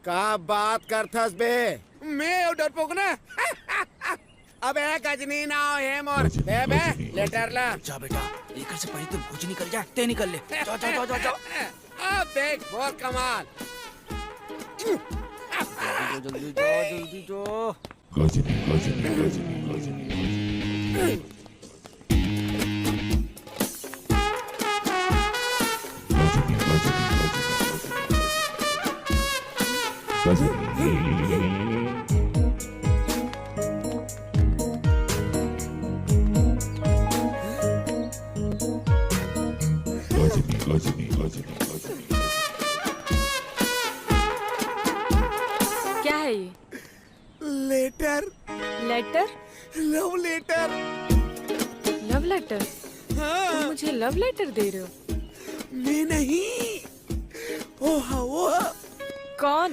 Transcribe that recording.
का बात करथस बे? मैं डरपोक ना। अबे गजनी ना हो हे मोर बे लेटर ला। जा बेटा, लेकर से पहले तो भूज निकल जाए, ते निकल ले। जा जा जा जा जा। अब देख बहुत कमाल। जल्दी जा, जल्दी जा। क्या है ये? Letter. Letter? Love letter. Love letter? हाँ। तुम मुझे लव लेटर दे रहे हो? मैं नहीं, वो कौन?